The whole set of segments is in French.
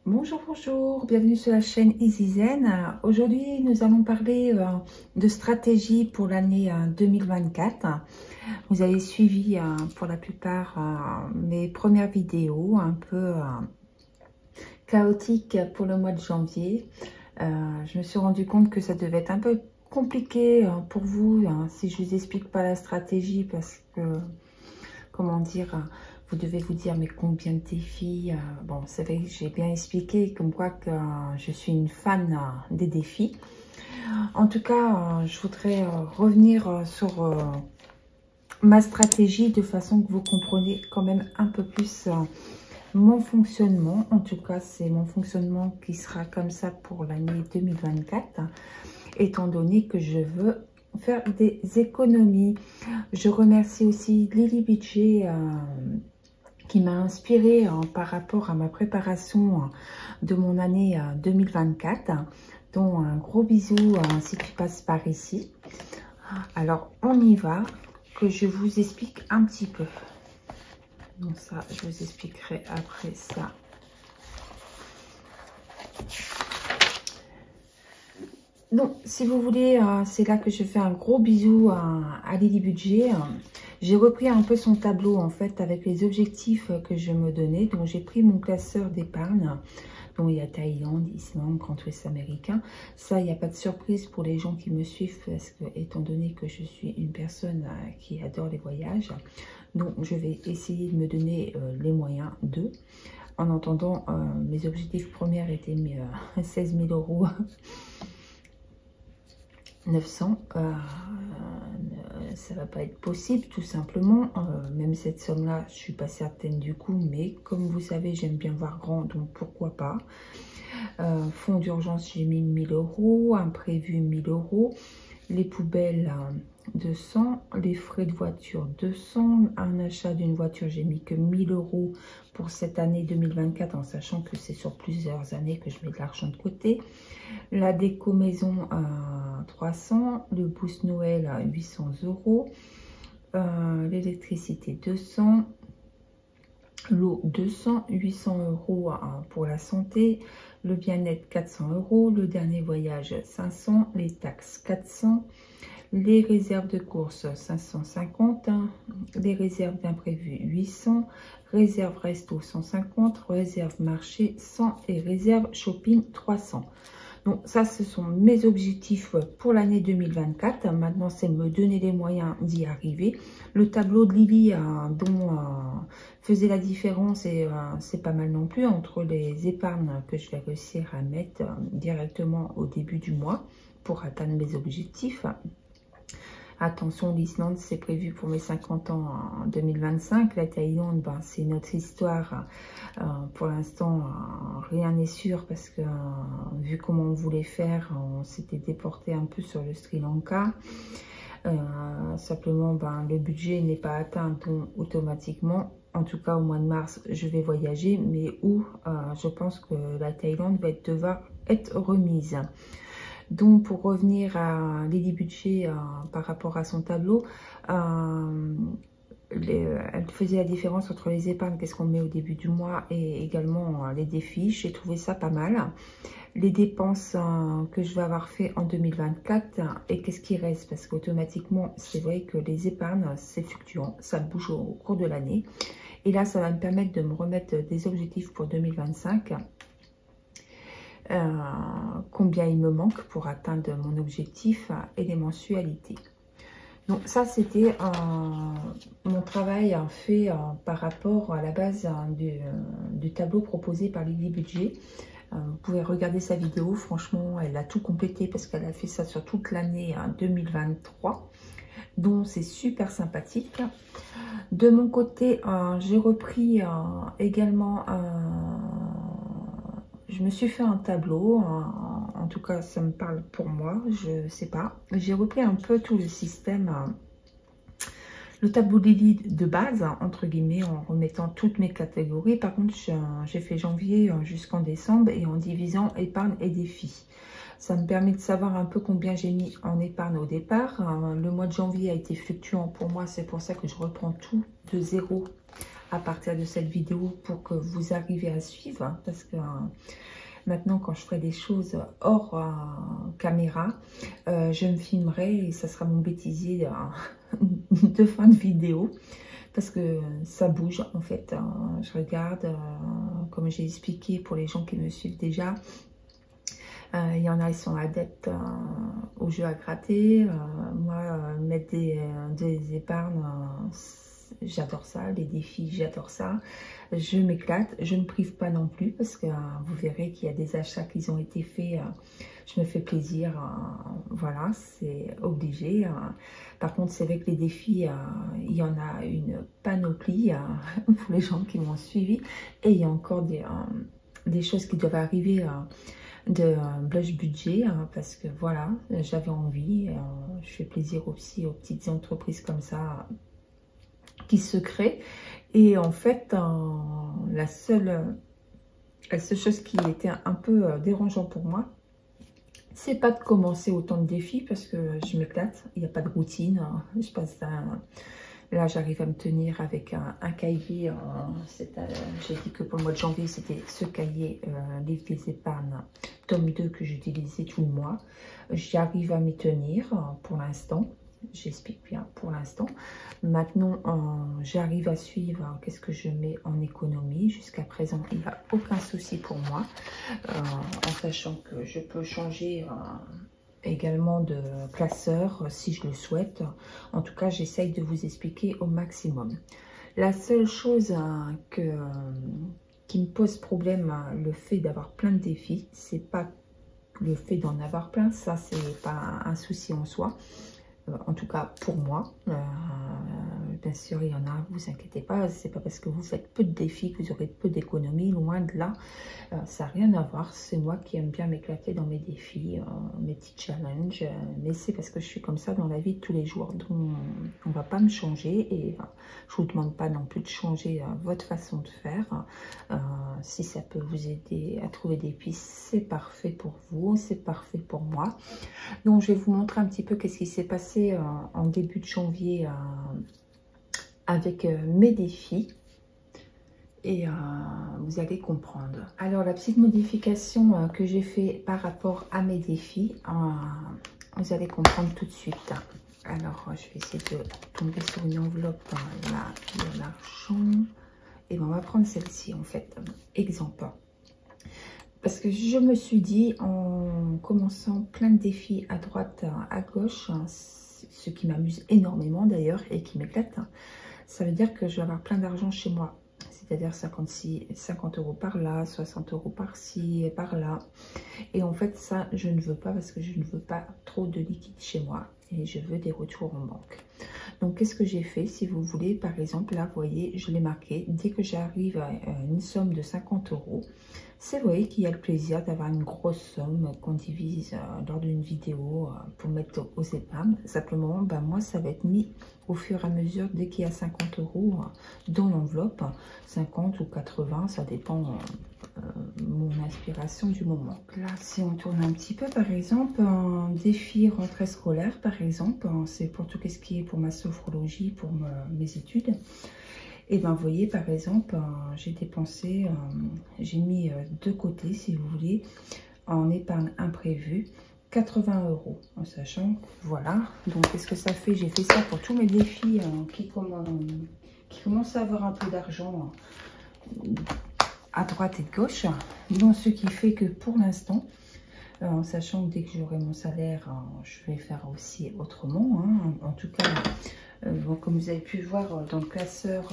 Bonjour, bonjour, bienvenue sur la chaîne EasyZen. Aujourd'hui, nous allons parler de stratégie pour l'année 2024. Vous avez suivi pour la plupart mes premières vidéos un peu chaotiques pour le mois de janvier. Je me suis rendu compte que ça devait être un peu compliqué pour vous si je vous explique pas la stratégie parce que, comment dire, vous devez vous dire, mais combien de défis bon, c'est vrai que j'ai bien expliqué comme quoi que je suis une fan des défis. En tout cas, je voudrais revenir sur ma stratégie de façon que vous compreniez quand même un peu plus mon fonctionnement. En tout cas, c'est mon fonctionnement qui sera comme ça pour l'année 2024, étant donné que je veux faire des économies. Je remercie aussi Lily Budget qui m'a inspiré par rapport à ma préparation de mon année 2024. Donc un gros bisou si tu passes par ici. Alors on y va, que je vous explique un petit peu. Donc ça, je vous expliquerai après ça. Donc, si vous voulez, c'est là que je fais un gros bisou à Lily Budget. J'ai repris un peu son tableau, en fait, avec les objectifs que je me donnais. Donc, j'ai pris mon classeur d'épargne. Donc, il y a Thaïlande, Islande, Grand Ouest américain. Ça, il n'y a pas de surprise pour les gens qui me suivent, parce que, étant donné que je suis une personne qui adore les voyages, donc, je vais essayer de me donner les moyens d'eux. En entendant, mes objectifs premiers étaient 16 000 euros. 900, ça va pas être possible tout simplement, même cette somme là je suis pas certaine du coup, mais comme vous savez j'aime bien voir grand, donc pourquoi pas. Fonds d'urgence j'ai mis 1000 euros, imprévu 1000 euros, les poubelles 200, les frais de voiture 200, un achat d'une voiture j'ai mis que 1000 euros pour cette année 2024, en sachant que c'est sur plusieurs années que je mets de l'argent de côté. La déco maison 300, le boost Noël à 800 euros, l'électricité 200, l'eau 200, 800 euros pour la santé, le bien-être 400 euros, le dernier voyage 500, les taxes 400, les réserves de course 550, les réserves d'imprévu 800, réserve resto 150, réserve marché 100 et réserve shopping 300. Donc ça, ce sont mes objectifs pour l'année 2024. Maintenant, c'est me donner les moyens d'y arriver. Le tableau de Lily dont faisait la différence, et c'est pas mal non plus, entre les épargnes que je vais réussir à mettre directement au début du mois pour atteindre mes objectifs. Attention, l'Islande, c'est prévu pour mes 50 ans en 2025. La Thaïlande, ben, c'est notre histoire. Pour l'instant, rien n'est sûr parce que vu comment on voulait faire, on s'était déporté un peu sur le Sri Lanka. Simplement, ben, le budget n'est pas atteint, donc automatiquement, en tout cas au mois de mars, je vais voyager. Mais où je pense que la Thaïlande va devoir être remise. Donc, pour revenir à Lily Budget par rapport à son tableau, elle faisait la différence entre les épargnes, qu'est-ce qu'on met au début du mois, et également les défis. J'ai trouvé ça pas mal. Les dépenses que je vais avoir fait en 2024 et qu'est-ce qui reste, parce qu'automatiquement, c'est vrai que les épargnes, c'est fluctuant, ça bouge au cours de l'année. Et là, ça va me permettre de me remettre des objectifs pour 2025. Combien il me manque pour atteindre mon objectif et les mensualités. Donc ça, c'était mon travail fait par rapport à la base du tableau proposé par Lily Budget. Vous pouvez regarder sa vidéo, franchement, elle a tout complété parce qu'elle a fait ça sur toute l'année 2023. Donc c'est super sympathique. De mon côté, j'ai repris également... je me suis fait un tableau, en tout cas ça me parle pour moi, je sais pas. J'ai repris un peu tout le système, le tableau Lily de base, entre guillemets, en remettant toutes mes catégories. Par contre, j'ai fait janvier jusqu'en décembre et en divisant épargne et défis. Ça me permet de savoir un peu combien j'ai mis en épargne au départ. Le mois de janvier a été fluctuant pour moi, c'est pour ça que je reprends tout de zéro à partir de cette vidéo pour que vous arriviez à suivre, hein, parce que maintenant, quand je ferai des choses hors caméra, je me filmerai et ça sera mon bêtisier de fin de vidéo. Parce que ça bouge en fait. Je regarde, comme j'ai expliqué pour les gens qui me suivent déjà, il y en a, ils sont adeptes aux jeux à gratter. Moi, mettre des épargnes, j'adore ça. Les défis, j'adore ça. Je m'éclate. Je ne prive pas non plus parce que vous verrez qu'il y a des achats qui ont été faits. Je me fais plaisir. Voilà, c'est obligé. Par contre, c'est vrai que les défis, il y en a une panoplie pour les gens qui m'ont suivi. Et il y a encore des choses qui doivent arriver de blush budget, parce que voilà, j'avais envie. Je fais plaisir aussi aux petites entreprises comme ça qui se créent. Et en fait, la seule chose qui était un peu dérangeant pour moi, c'est pas de commencer autant de défis parce que je m'éclate, il n'y a pas de routine. Je passe là, j'arrive à me tenir avec un cahier. J'ai dit que pour le mois de janvier, c'était ce cahier, livre des épargnes, tome 2 que j'utilisais tout le mois. J'y arrive à m'y tenir pour l'instant. J'explique bien pour l'instant. Maintenant, j'arrive à suivre qu'est-ce que je mets en économie. Jusqu'à présent, il n'y a aucun souci pour moi. En sachant que je peux changer également de classeur si je le souhaite. En tout cas, j'essaye de vous expliquer au maximum. La seule chose qui me pose problème, le fait d'avoir plein de défis, c'est pas le fait d'en avoir plein, ça c'est pas un souci en soi. En tout cas pour moi, bien sûr il y en a, vous inquiétez pas, c'est pas parce que vous faites peu de défis que vous aurez peu d'économies, loin de là, ça n'a rien à voir. C'est moi qui aime bien m'éclater dans mes défis, mes petits challenges, mais c'est parce que je suis comme ça dans la vie de tous les jours, donc on va pas me changer et je vous demande pas non plus de changer votre façon de faire. Si ça peut vous aider à trouver des pistes, c'est parfait pour vous, c'est parfait pour moi. Donc je vais vous montrer un petit peu qu'est-ce qui s'est passé en début de janvier avec mes défis et vous allez comprendre. Alors la petite modification que j'ai fait par rapport à mes défis, vous allez comprendre tout de suite. Alors je vais essayer de tomber sur une enveloppe, là il y a l'argent et on va prendre celle-ci en fait, exemple. Parce que je me suis dit, en commençant plein de défis à droite, à gauche, ce qui m'amuse énormément d'ailleurs et qui m'éclate, ça veut dire que je vais avoir plein d'argent chez moi. C'est-à-dire 50 € par là, 60 € par-ci et par-là. Et en fait, ça, je ne veux pas parce que je ne veux pas trop de liquide chez moi. Et je veux des retours en banque. Donc, qu'est-ce que j'ai fait? Si vous voulez, par exemple, là, vous voyez, je l'ai marqué. Dès que j'arrive à une somme de 50 €, c'est, vous voyez, qu'il y a le plaisir d'avoir une grosse somme qu'on divise lors d'une vidéo pour mettre aux épargnes. Simplement, ben, moi, ça va être mis au fur et à mesure dès qu'il y a 50 € dans l'enveloppe. 50 ou 80, ça dépend mon inspiration du moment. Là, si on tourne un petit peu, par exemple, un défi rentrée scolaire, par exemple, c'est pour tout ce qui est pour ma sophrologie, pour mes études. Et bien, vous voyez, par exemple, j'ai dépensé, j'ai mis de côté, si vous voulez, en épargne imprévue, 80 €, en sachant, voilà. Donc, qu'est-ce que ça fait? J'ai fait ça pour tous mes défis qui commencent à avoir un peu d'argent à droite et de gauche. Donc, ce qui fait que pour l'instant, en sachant que dès que j'aurai mon salaire, je vais faire aussi autrement. Hein. En tout cas, bon, comme vous avez pu voir dans le classeur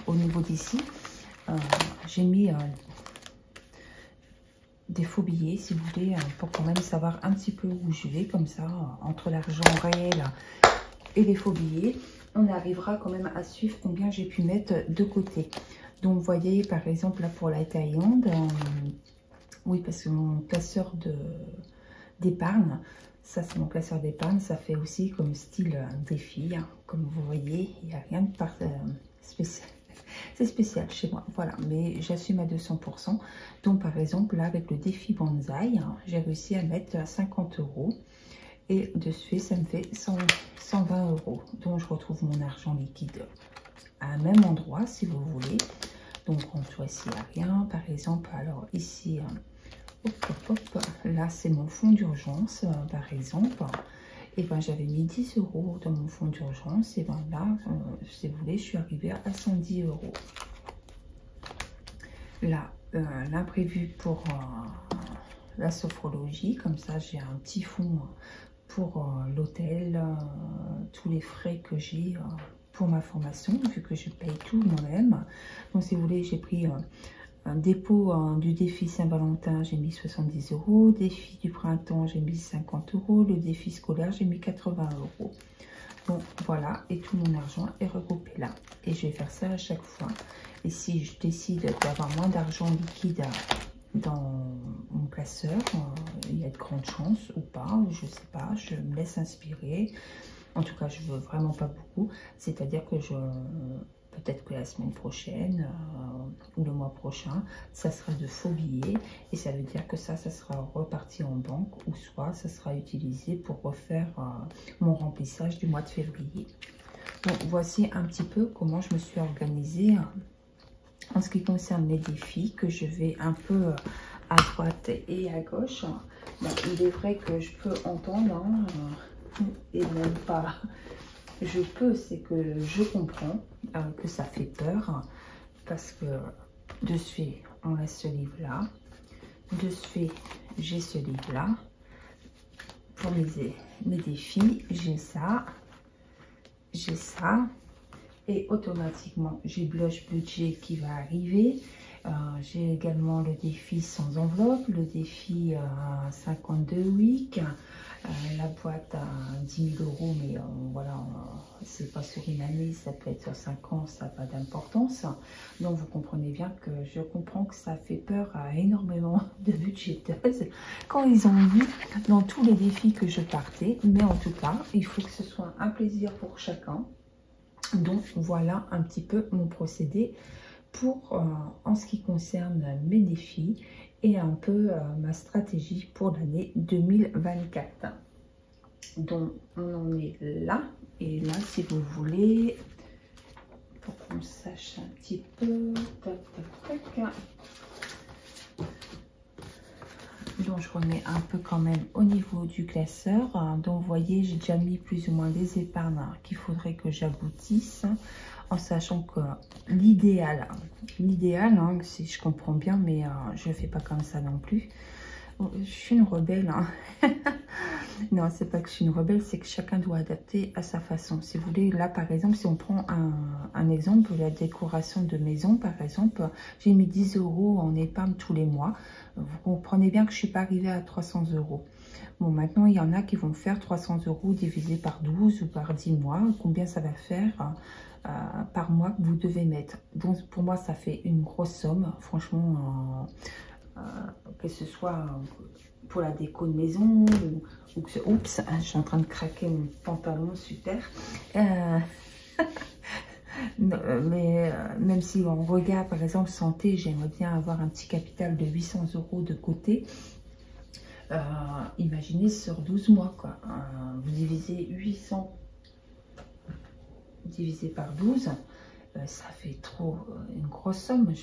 au niveau d'ici, j'ai mis des faux billets, si vous voulez, pour quand même savoir un petit peu où je vais, comme ça, entre l'argent réel et les faux billets, on arrivera quand même à suivre combien j'ai pu mettre de côté. Donc, vous voyez, par exemple, là, pour la Thaïlande, oui, parce que mon classeur d'épargne, ça, c'est mon classeur d'épargne, ça fait aussi comme style défi, hein. Comme vous voyez, il n'y a rien de spécial. C'est spécial chez moi, voilà, mais j'assume à 200%. Donc, par exemple, là, avec le défi Banzai, hein, j'ai réussi à mettre 50 €. Et de suite, ça me fait 120 €. Donc, je retrouve mon argent liquide à un même endroit si vous voulez. Donc on choisit à rien. Par exemple, alors ici, là c'est mon fonds d'urgence par exemple. Et ben j'avais mis 10 € dans mon fonds d'urgence. Et ben là, si vous voulez, je suis arrivée à 110 €. Là, l'imprévu pour la sophrologie, comme ça j'ai un petit fonds pour l'hôtel, tous les frais que j'ai pour ma formation, vu que je paye tout moi-même. Donc si vous voulez, j'ai pris un dépôt du défi Saint-Valentin, j'ai mis 70 €, défi du printemps, j'ai mis 50 €, le défi scolaire, j'ai mis 80 €. Donc voilà, et tout mon argent est regroupé là. Et je vais faire ça à chaque fois. Et si je décide d'avoir moins d'argent liquide dans mon classeur, il y a de grandes chances ou pas, je sais pas, je me laisse inspirer. En tout cas, je veux vraiment pas beaucoup. C'est-à-dire que peut-être que la semaine prochaine ou le mois prochain, ça sera de faux billets. Et ça veut dire que ça sera reparti en banque ou soit ça sera utilisé pour refaire mon remplissage du mois de février. Donc voici un petit peu comment je me suis organisée en ce qui concerne les défis, que je vais un peu à droite et à gauche. Ben, il est vrai que je peux entendre, et même pas, je peux, c'est que je comprends que ça fait peur, parce que de ce fait, on a ce livre-là, de ce fait, j'ai ce livre-là, pour mes défis, j'ai ça, et automatiquement, j'ai Blush Budget qui va arriver. J'ai également le défi sans enveloppe, le défi 52 weeks, la boîte à 10 000 €, mais voilà, c'est pas sur une année, ça peut être sur 5 ans, ça n'a pas d'importance. Donc vous comprenez bien que je comprends que ça fait peur à énormément de budgéteuses quand ils ont vu dans tous les défis que je partais. Mais en tout cas, il faut que ce soit un plaisir pour chacun. Donc voilà un petit peu mon procédé pour en ce qui concerne mes défis et un peu ma stratégie pour l'année 2024. Donc on en est là, et là si vous voulez, pour qu'on sache un petit peu, tac tac tac. Donc je remets un peu quand même au niveau du classeur. Donc vous voyez, j'ai déjà mis plus ou moins les épargnes qu'il faudrait que j'aboutisse, en sachant que l'idéal, si je comprends bien, mais je ne fais pas comme ça non plus. Je suis une rebelle. Non, c'est pas que je suis une rebelle, c'est que chacun doit adapter à sa façon. Si vous voulez, là par exemple, si on prend un exemple, la décoration de maison par exemple, j'ai mis 10 € en épargne tous les mois. Vous comprenez bien que je suis pas arrivée à 300 €. Bon, maintenant, il y en a qui vont faire 300 € divisé par 12 ou par 10 mois. Combien ça va faire par mois que vous devez mettre? Donc, pour moi, ça fait une grosse somme. Franchement, que ce soit pour la déco de maison ou que... Oups, je suis en train de craquer mon pantalon, super. Mais même si on regarde par exemple santé, j'aimerais bien avoir un petit capital de 800 € de côté. Imaginez sur 12 mois quoi. Vous divisez 800 divisé par 12, ça fait trop une grosse somme.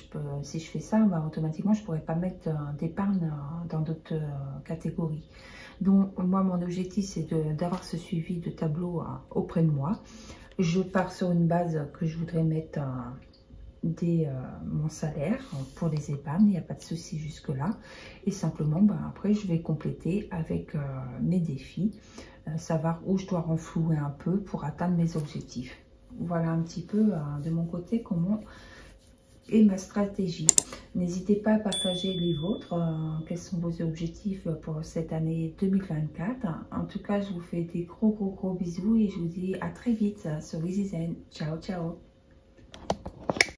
Si je fais ça, bah, automatiquement je pourrais pas mettre d'épargne dans d'autres catégories. Donc moi mon objectif c'est d'avoir ce suivi de tableau auprès de moi. Je pars sur une base que je voudrais mettre mon salaire pour les épargnes, il n'y a pas de souci jusque là, et simplement après je vais compléter avec mes défis, savoir où je dois renflouer un peu pour atteindre mes objectifs. Voilà un petit peu de mon côté comment est ma stratégie. N'hésitez pas à partager les vôtres, quels sont vos objectifs pour cette année 2024. En tout cas, je vous fais des gros bisous et je vous dis à très vite sur Easy Zen. Ciao, ciao.